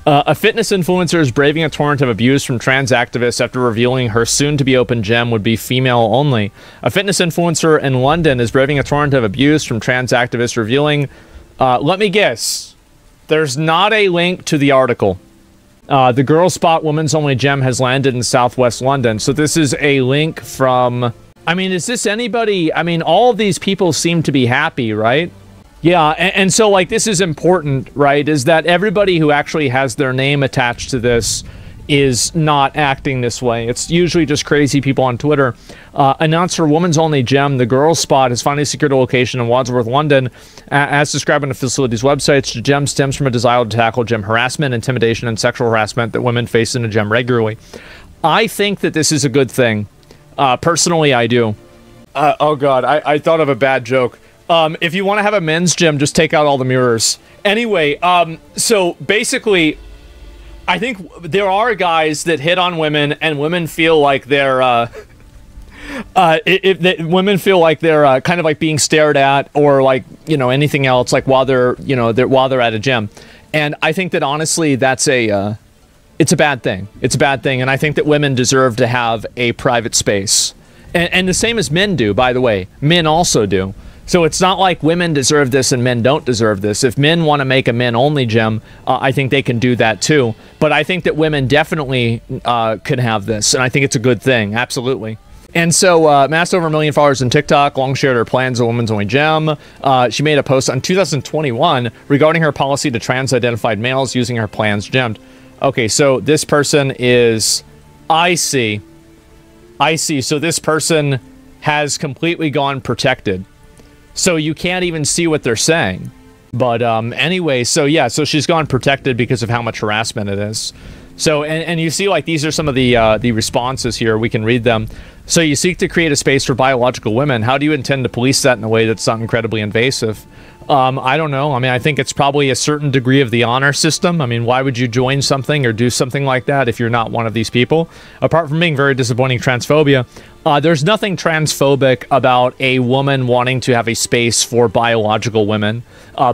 A fitness influencer is braving a torrent of abuse from trans activists after revealing her soon-to-be open gym would be female only. A fitness influencer in London is braving a torrent of abuse from trans activists revealing... let me guess. There's not a link to the article. The Girl Spot Women's Only Gym has landed in southwest London. So this is a link from... I mean, is this anybody... I mean, all of these people seem to be happy, right? Yeah, and so, like, this is important, right? Is that everybody who actually has their name attached to this is not acting this way. It's usually just crazy people on Twitter. Announced her women's only gym, the Girl Spot, has finally secured a location in Wadsworth, London. As described on the facility's website, the gym stems from a desire to tackle gym harassment, intimidation, and sexual harassment that women face in a gym regularly. I think that this is a good thing. Personally, I do. Oh god, I thought of a bad joke. If you want to have a men's gym, just take out all the mirrors. Anyway, so basically, I think there are guys that hit on women, and women feel like they're, women feel like they're kind of like being stared at, or like, you know, anything else, like while they're, you know, while they're at a gym. And I think that honestly, that's a, it's a bad thing. It's a bad thing, and I think that women deserve to have a private space. And the same as men do, by the way. Men also do. So it's not like women deserve this and men don't deserve this. If men want to make a men-only gym, I think they can do that too. But I think that women definitely could have this, and I think it's a good thing, absolutely. And so, amassed over 1 million followers on TikTok, long shared her plans of women's only gym. She made a post on 2021 regarding her policy to trans-identified males using her plans gemmed. Okay, so this person is... I see. So this person has completely gone protected. So you can't even see what they're saying. But anyway, so yeah, so she's gone protected because of how much harassment it is. So, and you see, like, these are some of the responses here. We can read them. So you seek to create a space for biological women. How do you intend to police that in a way that's not incredibly invasive? I don't know. I mean, I think it's probably a certain degree of the honor system. I mean, why would you join something or do something like that if you're not one of these people? Apart from being very disappointing transphobia, there's nothing transphobic about a woman wanting to have a space for biological women.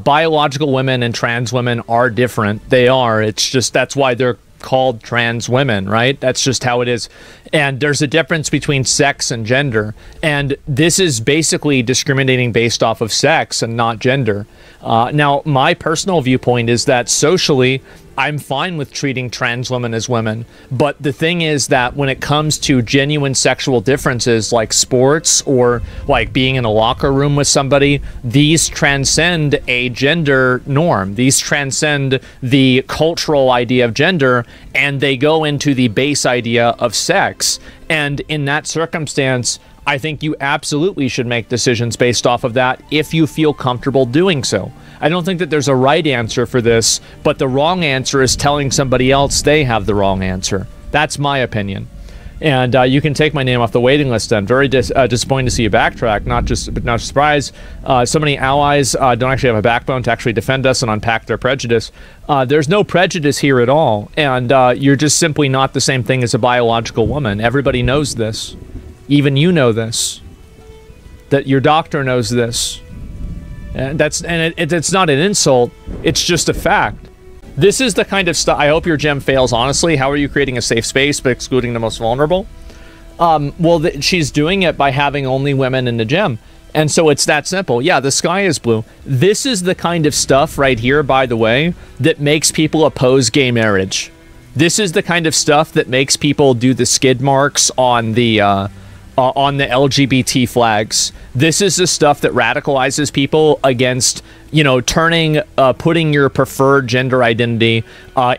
Biological women and trans women are different. They are. It's just, that's why they're called trans women, right? That's just how it is. And there's a difference between sex and gender. And this is basically discriminating based off of sex and not gender. Now, my personal viewpoint is that socially, I'm fine with treating trans women as women. But the thing is that when it comes to genuine sexual differences like sports or like being in a locker room with somebody, these transcend a gender norm. These transcend the cultural idea of gender, and they go into the base idea of sex. And in that circumstance, I think you absolutely should make decisions based off of that if you feel comfortable doing so. I don't think that there's a right answer for this, but the wrong answer is telling somebody else they have the wrong answer. That's my opinion. And you can take my name off the waiting list then. Very disappointing to see you backtrack, not surprised. So many allies don't actually have a backbone to actually defend us and unpack their prejudice. There's no prejudice here at all, and you're just simply not the same thing as a biological woman. Everybody knows this. Even you know this. That your doctor knows this. And it's not an insult, it's just a fact. This is the kind of stuff. I hope your gym fails, honestly. How are you creating a safe space but excluding the most vulnerable? Well, she's doing it by having only women in the gym. And so it's that simple. Yeah, the sky is blue. This is the kind of stuff right here, by the way, that makes people oppose gay marriage. This is the kind of stuff that makes people do the skid marks on the LGBT flags. This is the stuff that radicalizes people against, you know, putting your preferred gender identity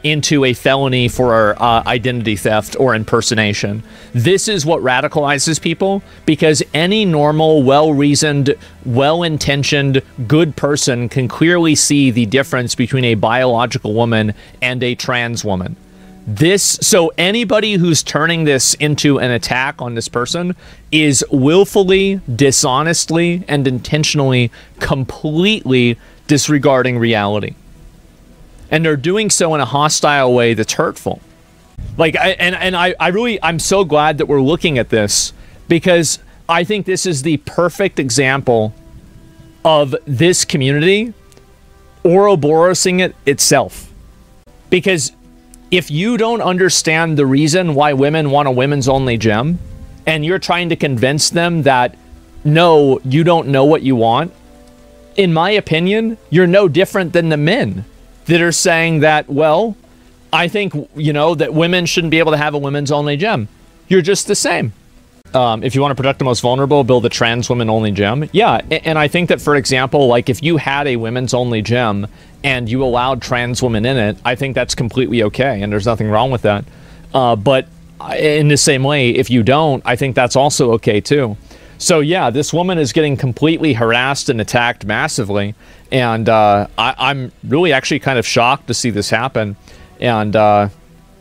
into a felony for identity theft or impersonation. This is what radicalizes people, because any normal, well-reasoned, well-intentioned, good person can clearly see the difference between a biological woman and a trans woman. So anybody who's turning this into an attack on this person is willfully, dishonestly, and intentionally completely disregarding reality. And they're doing so in a hostile way that's hurtful. Like, I'm so glad that we're looking at this, because I think this is the perfect example of this community Ouroborosing it itself. Because if you don't understand the reason why women want a women's only gym, and you're trying to convince them that, no, you don't know what you want, in my opinion, you're no different than the men that are saying that, well, I think, you know, that women shouldn't be able to have a women's only gym. You're just the same. If you want to protect the most vulnerable, build a trans women only gym. Yeah, and I think that, for example, like if you had a women's only gym and you allowed trans women in it, I think that's completely okay, and there's nothing wrong with that. But in the same way, if you don't, I think that's also okay too. So yeah, this woman is getting completely harassed and attacked massively, and I'm really actually kind of shocked to see this happen. And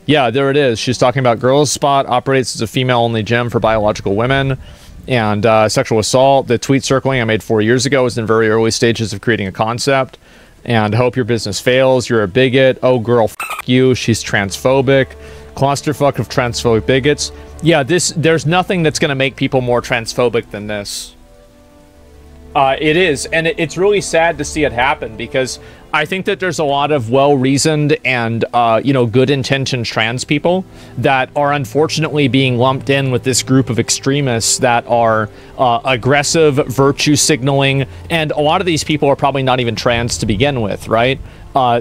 yeah, there it is. She's talking about Girls Spot operates as a female-only gym for biological women, and sexual assault. The tweet circling I made 4 years ago was in very early stages of creating a concept. And hope your business fails. You're a bigot. Oh, girl, f you. She's transphobic. Clusterfuck of transphobic bigots. Yeah, there's nothing that's going to make people more transphobic than this. It is, and it's really sad to see it happen, because I think that there's a lot of well-reasoned and, you know, good-intentioned trans people that are unfortunately being lumped in with this group of extremists that are aggressive, virtue signaling, and a lot of these people are probably not even trans to begin with, right?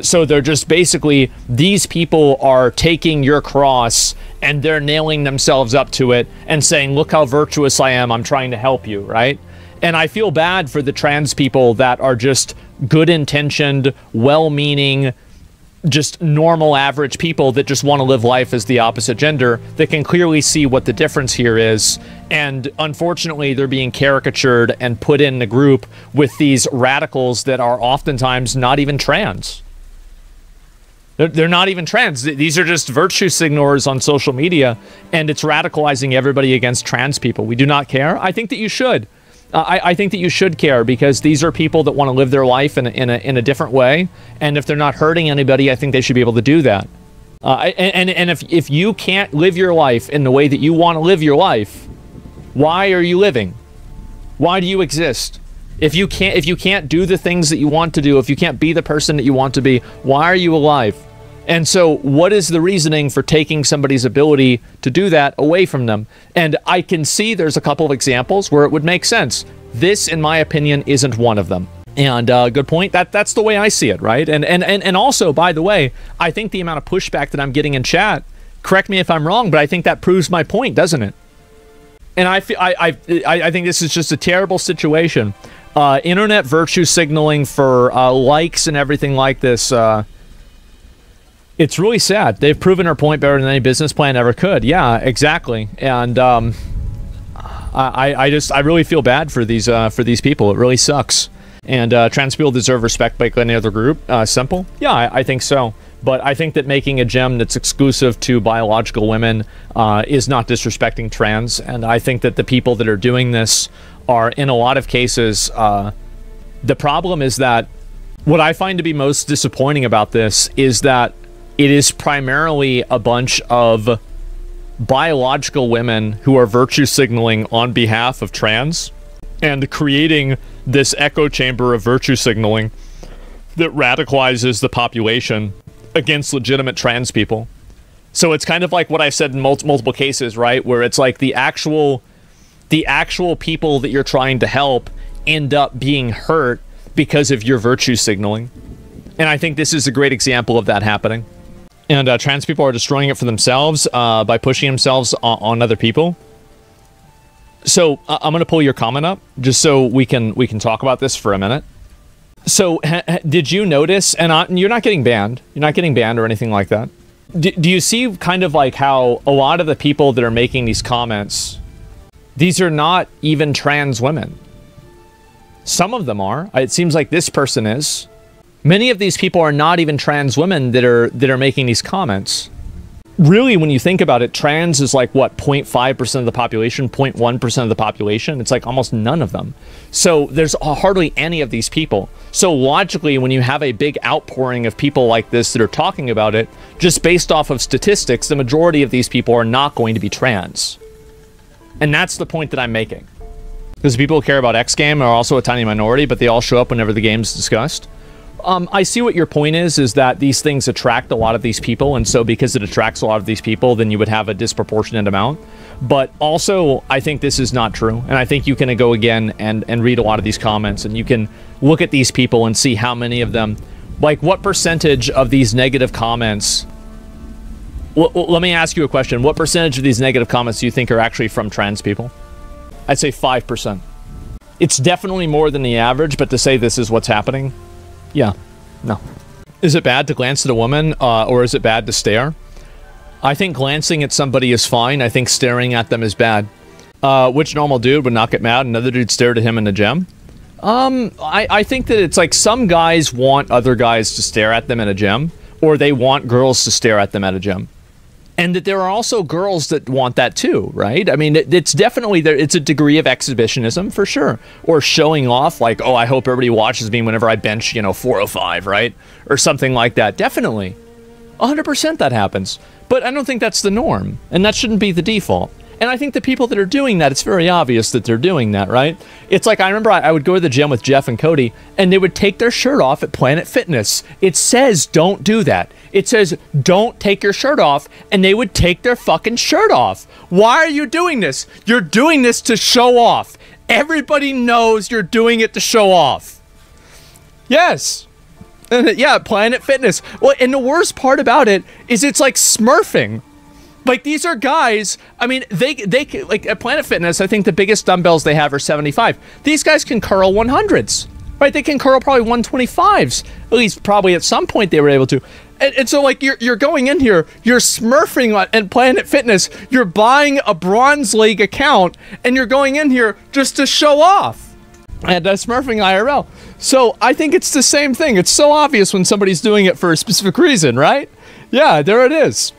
So they're just basically, these people are taking your cross and they're nailing themselves up to it and saying, look how virtuous I am, I'm trying to help you, right? And I feel bad for the trans people that are just good-intentioned, well-meaning, just normal, average people that just want to live life as the opposite gender, that can clearly see what the difference here is. And unfortunately, they're being caricatured and put in the group with these radicals that are oftentimes not even trans. They're not even trans. These are just virtue signalers on social media, and it's radicalizing everybody against trans people. We do not care. I think that you should. I think that you should care, because these are people that want to live their life in a different way, and if they're not hurting anybody, I think they should be able to do that. And if you can't live your life in the way that you want to live your life, why are you living? Why do you exist? If you can't do the things that you want to do, if you can't be the person that you want to be, why are you alive? And so what is the reasoning for taking somebody's ability to do that away from them? And I can see there's a couple of examples where it would make sense. This, in my opinion, isn't one of them. And good point. That's the way I see it, right? And also, by the way, I think the amount of pushback that I'm getting in chat, correct me if I'm wrong, but I think that proves my point, doesn't it? And I think this is just a terrible situation. Internet virtue signaling for likes and everything like this. It's really sad. They've proven her point better than any business plan ever could. Yeah, exactly. And I really feel bad for these people. It really sucks. And trans people deserve respect like any other group. Simple? Yeah, I think so. But I think that making a gym that's exclusive to biological women is not disrespecting trans. And I think that the people that are doing this are, in a lot of cases, the problem is that what I find to be most disappointing about this is that it is primarily a bunch of biological women who are virtue signaling on behalf of trans and creating this echo chamber of virtue signaling that radicalizes the population against legitimate trans people. So it's kind of like what I said in multiple cases, right? Where it's like the actual people that you're trying to help end up being hurt because of your virtue signaling. And I think this is a great example of that happening. And trans people are destroying it for themselves by pushing themselves on other people. So I'm going to pull your comment up just so we can talk about this for a minute. So did you notice, and you're not getting banned. You're not getting banned or anything like that. Do you see kind of like how a lot of the people that are making these comments, these are not even trans women. Some of them are. It seems like this person is. Many of these people are not even trans women that are making these comments. Really, when you think about it, trans is like, what, 0.5% of the population, 0.1% of the population? It's like almost none of them. So there's hardly any of these people. So logically, when you have a big outpouring of people like this that are talking about it, just based off of statistics, the majority of these people are not going to be trans. And that's the point that I'm making. Because people who care about X game are also a tiny minority, but they all show up whenever the game's discussed. I see what your point is that these things attract a lot of these people, and so because it attracts a lot of these people, then you would have a disproportionate amount. But also, I think this is not true, and I think you can go again and read a lot of these comments, and you can look at these people and see how many of them, like what percentage of these negative comments. Well, let me ask you a question. What percentage of these negative comments do you think are actually from trans people? I'd say 5%. It's definitely more than the average, but to say this is what's happening, yeah, no. Is it bad to glance at a woman, or is it bad to stare? I think glancing at somebody is fine. I think staring at them is bad. Which normal dude would not get mad another dude stared at him in the gym? I think that it's like some guys want other guys to stare at them in a gym, or they want girls to stare at them at a gym. And that there are also girls that want that too, right? I mean, it's definitely there. It's a degree of exhibitionism for sure. Or showing off, like, oh, I hope everybody watches me whenever I bench, you know, 405, right? Or something like that. Definitely. 100% that happens. But I don't think that's the norm. And that shouldn't be the default. And I think the people that are doing that, it's very obvious that they're doing that, right? It's like, I remember I would go to the gym with Jeff and Cody, and they would take their shirt off at Planet Fitness. It says, don't do that. It says, don't take your shirt off, and they would take their fucking shirt off. Why are you doing this? You're doing this to show off. Everybody knows you're doing it to show off. Yes. Yeah, Planet Fitness. Well, and the worst part about it is it's like smurfing. Like, these are guys, I mean, they like, at Planet Fitness, I think the biggest dumbbells they have are 75. These guys can curl 100s, right? They can curl probably 125s. At least probably at some point they were able to. And so, like, you're going in here, you're smurfing at Planet Fitness, you're buying a Bronze League account, and you're going in here just to show off. And smurfing IRL. So, I think it's the same thing. It's so obvious when somebody's doing it for a specific reason, right? Yeah, there it is.